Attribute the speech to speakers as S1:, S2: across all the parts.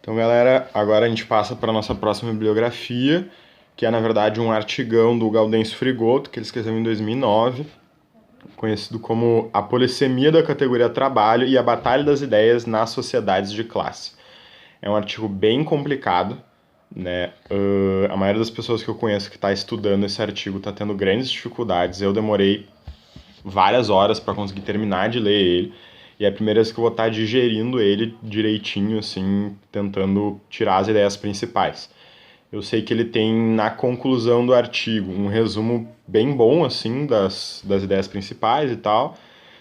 S1: Então, galera, agora a gente passa para a nossa próxima bibliografia, que é, na verdade, um artigão do Gaudêncio Frigoto, que ele escreveu em 2009, conhecido como A Polissemia da Categoria Trabalho e a Batalha das Ideias nas Sociedades de Classe. É um artigo bem complicado, né? A maioria das pessoas que eu conheço que está estudando esse artigo está tendo grandes dificuldades. Eu demorei várias horas para conseguir terminar de ler ele. E é a primeira vez que eu vou estar digerindo ele direitinho, assim, tentando tirar as ideias principais. Eu sei que ele tem, na conclusão do artigo, um resumo bem bom, assim, das ideias principais e tal,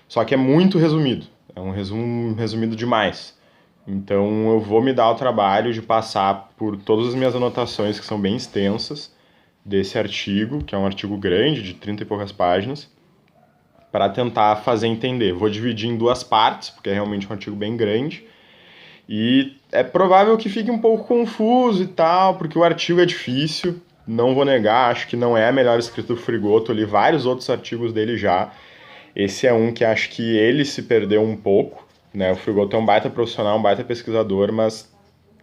S1: só que é muito resumido. É um resumo resumido demais. Então eu vou me dar o trabalho de passar por todas as minhas anotações, que são bem extensas, desse artigo, que é um artigo grande, de 30 e poucas páginas, para tentar fazer entender. Vou dividir em duas partes, porque é realmente um artigo bem grande, e é provável que fique um pouco confuso e tal, porque o artigo é difícil, não vou negar, acho que não é a melhor escrita do Frigoto, eu li vários outros artigos dele já. Esse é um que acho que ele se perdeu um pouco, né? O Frigoto é um baita profissional, um baita pesquisador, mas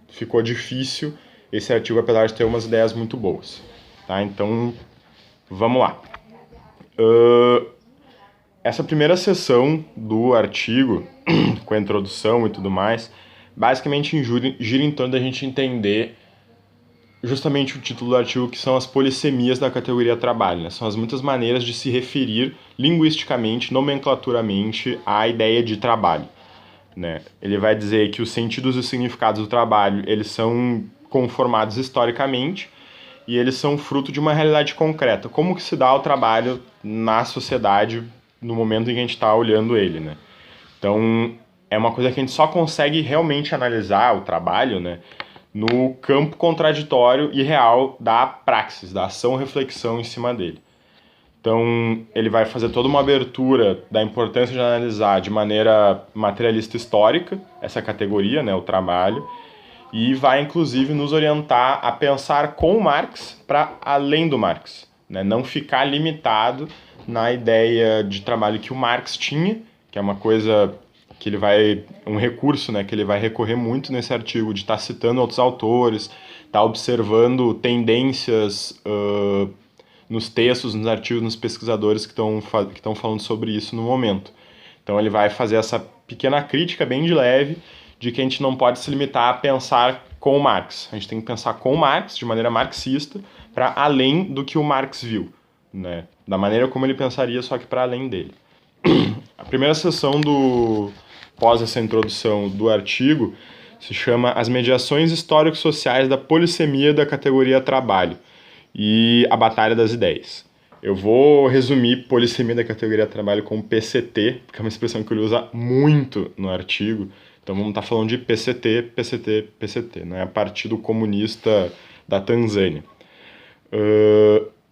S1: ficou difícil esse artigo, apesar de ter umas ideias muito boas, tá? Então, vamos lá. Essa primeira seção do artigo, com a introdução e tudo mais, basicamente gira em torno da gente entender justamente o título do artigo, que são as polissemias da categoria trabalho, né? São as muitas maneiras de se referir linguisticamente, nomenclaturamente, à ideia de trabalho, né? Ele vai dizer que os sentidos e os significados do trabalho, eles são conformados historicamente e eles são fruto de uma realidade concreta. Como que se dá o trabalho na sociedade no momento em que a gente está olhando ele, né? Então, é uma coisa que a gente só consegue realmente analisar o trabalho, né, no campo contraditório e real da praxis, da ação-reflexão em cima dele. Então, ele vai fazer toda uma abertura da importância de analisar de maneira materialista histórica essa categoria, né, o trabalho, e vai, inclusive, nos orientar a pensar com Marx para além do Marx, né, não ficar limitado na ideia de trabalho que o Marx tinha, que é uma coisa que ele vai, um recurso, né, que ele vai recorrer muito nesse artigo, de estar citando outros autores, estar observando tendências nos textos, nos artigos, nos pesquisadores que estão falando sobre isso no momento. Então ele vai fazer essa pequena crítica bem de leve de que a gente não pode se limitar a pensar com o Marx. A gente tem que pensar com o Marx, de maneira marxista, para além do que o Marx viu, né? Da maneira como ele pensaria, só que para além dele. A primeira sessão pós essa introdução do artigo se chama As Mediações Histórico-Sociais da Polissemia da Categoria Trabalho e a Batalha das Ideias. Eu vou resumir polissemia da categoria trabalho como PCT, porque é uma expressão que ele usa muito no artigo. Então vamos estar falando de PCT, PCT, PCT, né? Partido Comunista da Tanzânia.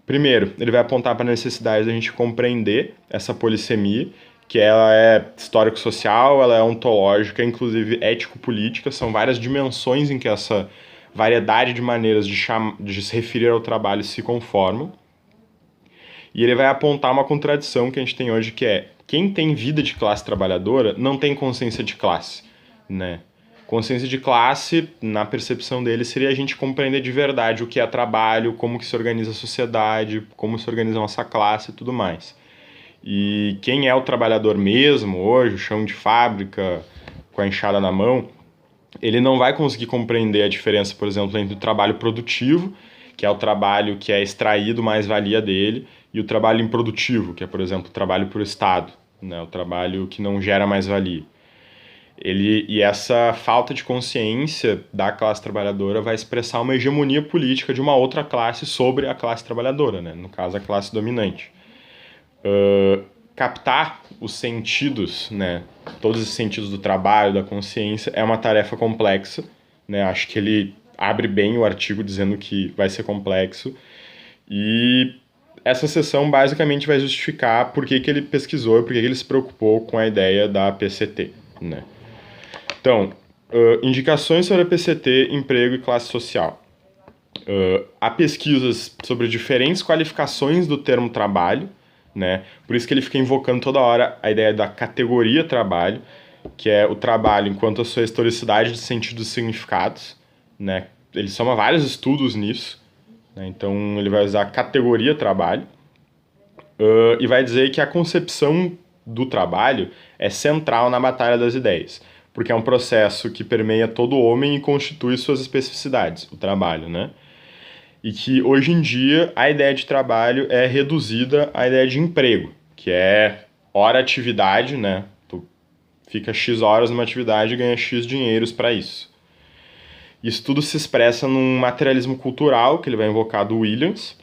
S1: Primeiro, ele vai apontar para a necessidade da gente compreender essa polissemia, que ela é histórico-social, ela é ontológica, inclusive ético-política. São várias dimensões em que essa variedade de maneiras de se referir ao trabalho se conformam. E ele vai apontar uma contradição que a gente tem hoje, que é quem tem vida de classe trabalhadora não tem consciência de classe, né? Consciência de classe, na percepção dele, seria a gente compreender de verdade o que é trabalho, como que se organiza a sociedade, como se organiza a nossa classe e tudo mais. E quem é o trabalhador mesmo hoje, o chão de fábrica, com a enxada na mão, ele não vai conseguir compreender a diferença, por exemplo, entre o trabalho produtivo, que é o trabalho que é extraído mais-valia dele, e o trabalho improdutivo, que é, por exemplo, o trabalho por Estado, né? O trabalho que não gera mais-valia. E essa falta de consciência da classe trabalhadora vai expressar uma hegemonia política de uma outra classe sobre a classe trabalhadora, né? No caso, a classe dominante. Captar os sentidos, né? Todos os sentidos do trabalho, da consciência, é uma tarefa complexa, né? Acho que ele abre bem o artigo dizendo que vai ser complexo. E essa sessão basicamente vai justificar por que ele pesquisou e por que ele se preocupou com a ideia da PCT, né? Então, indicações sobre a PCT, emprego e classe social. Há pesquisas sobre diferentes qualificações do termo trabalho, né? Por isso que ele fica invocando toda hora a ideia da categoria trabalho, que é o trabalho enquanto a sua historicidade de sentidos e significados, né? Ele soma vários estudos nisso, né? Então ele vai usar a categoria trabalho, e vai dizer que a concepção do trabalho é central na batalha das ideias, porque é um processo que permeia todo homem e constitui suas especificidades, o trabalho, né? E que hoje em dia a ideia de trabalho é reduzida à ideia de emprego, que é hora atividade, né? Tu fica X horas numa atividade e ganha X dinheiros para isso. Isso tudo se expressa num materialismo cultural, que ele vai invocar do Williams.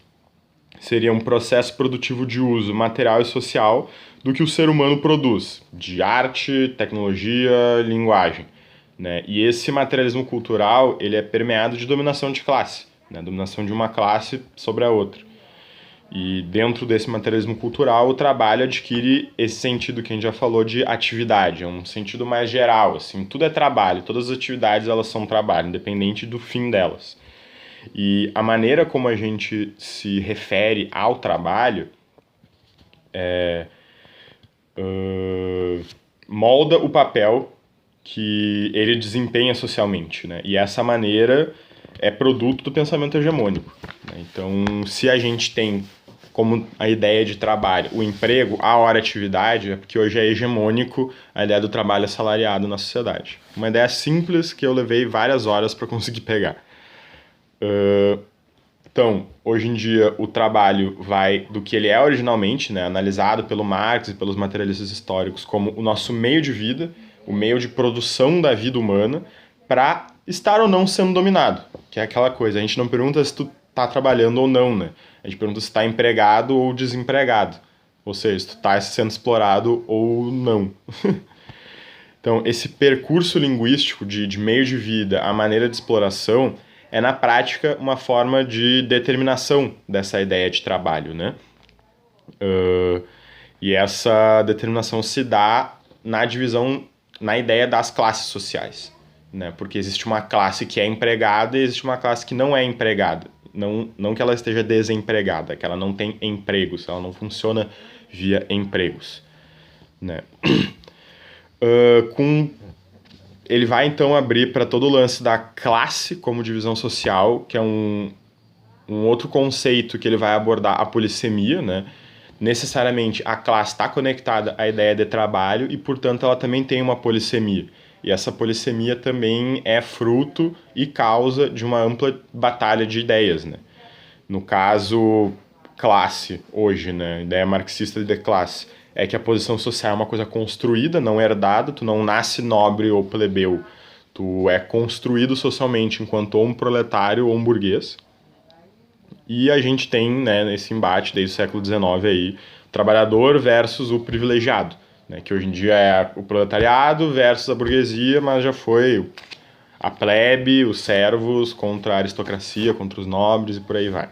S1: Seria um processo produtivo de uso material e social do que o ser humano produz, de arte, tecnologia, linguagem, né? E esse materialismo cultural, ele é permeado de dominação de classe, né? Dominação de uma classe sobre a outra. E dentro desse materialismo cultural, o trabalho adquire esse sentido que a gente já falou de atividade, é um sentido mais geral, assim, tudo é trabalho, todas as atividades elas são trabalho, independente do fim delas. E a maneira como a gente se refere ao trabalho molda o papel que ele desempenha socialmente, né? E essa maneira é produto do pensamento hegemônico, né? Então, se a gente tem como a ideia de trabalho o emprego, a hora-atividade, é porque hoje é hegemônico a ideia do trabalho assalariado na sociedade. Uma ideia simples que eu levei várias horas para conseguir pegar. Então, hoje em dia, o trabalho vai do que ele é originalmente, né, analisado pelo Marx e pelos materialistas históricos como o nosso meio de vida, o meio de produção da vida humana, para estar ou não sendo dominado, que é aquela coisa, a gente não pergunta se tu tá trabalhando ou não, né? A gente pergunta se tá empregado ou desempregado, ou seja, se tu tá sendo explorado ou não. Então, esse percurso linguístico de meio de vida, a maneira de exploração, é, na prática, uma forma de determinação dessa ideia de trabalho, né? E essa determinação se dá na divisão, na ideia das classes sociais, né? Porque existe uma classe que é empregada e existe uma classe que não é empregada. Não que ela esteja desempregada, que ela não tem empregos, ela não funciona via empregos, né? Ele vai então abrir para todo o lance da classe como divisão social, que é um outro conceito que ele vai abordar, a polissemia, né? Necessariamente a classe está conectada à ideia de trabalho e, portanto, ela também tem uma polissemia. E essa polissemia também é fruto e causa de uma ampla batalha de ideias, né? No caso, classe, hoje, né? Ideia marxista de classe é que a posição social é uma coisa construída, não herdada, tu não nasce nobre ou plebeu, tu é construído socialmente enquanto ou um proletário ou um burguês. E a gente tem, né, nesse embate desde o século XIX aí, o trabalhador versus o privilegiado, né, que hoje em dia é o proletariado versus a burguesia, mas já foi a plebe, os servos contra a aristocracia, contra os nobres e por aí vai.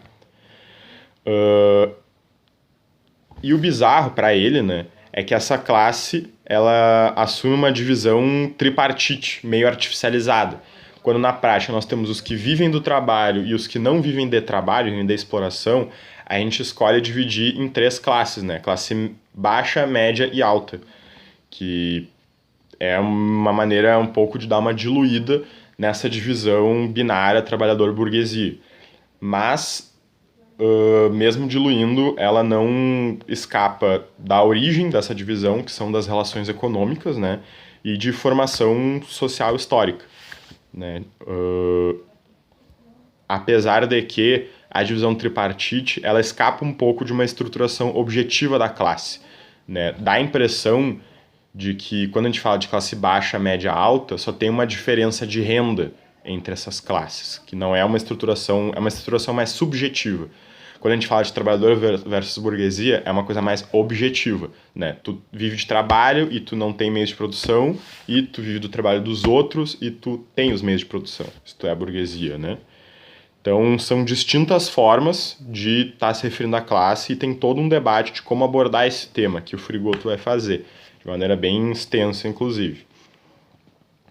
S1: E o bizarro para ele, né, é que essa classe ela assume uma divisão tripartite, meio artificializada. Quando na prática nós temos os que vivem do trabalho e os que não vivem de trabalho, vivem da exploração, a gente escolhe dividir em três classes, né? Classe baixa, média e alta, que é uma maneira um pouco de dar uma diluída nessa divisão binária trabalhador-burguesia. Mas mesmo diluindo, ela não escapa da origem dessa divisão, que são das relações econômicas, né, e de formação social histórica, né. Apesar de que a divisão tripartite, ela escapa um pouco de uma estruturação objetiva da classe, né. Dá a impressão de que quando a gente fala de classe baixa, média, alta, só tem uma diferença de renda entre essas classes, que não é uma estruturação, é uma estruturação mais subjetiva. Quando a gente fala de trabalhador versus burguesia, é uma coisa mais objetiva, né? Tu vive de trabalho e tu não tem meios de produção, e tu vive do trabalho dos outros e tu tem os meios de produção. Isso é a burguesia, né? Então, são distintas formas de estar se referindo à classe e tem todo um debate de como abordar esse tema que o Frigoto vai fazer, de maneira bem extensa, inclusive.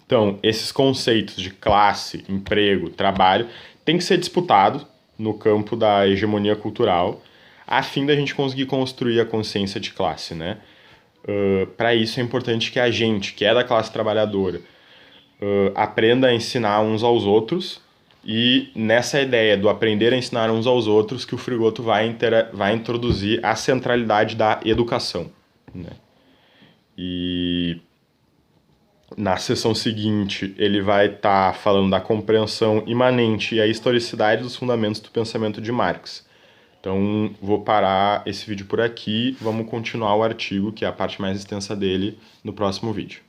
S1: Então, esses conceitos de classe, emprego, trabalho, têm que ser disputados no campo da hegemonia cultural, a fim da gente conseguir construir a consciência de classe, né? Para isso é importante que a gente, que é da classe trabalhadora, aprenda a ensinar uns aos outros, e nessa ideia do aprender a ensinar uns aos outros que o Frigoto vai introduzir a centralidade da educação, né? E na sessão seguinte ele vai estar falando da compreensão imanente e a historicidade dos fundamentos do pensamento de Marx. Então vou parar esse vídeo por aqui, vamos continuar o artigo, que é a parte mais extensa dele, no próximo vídeo.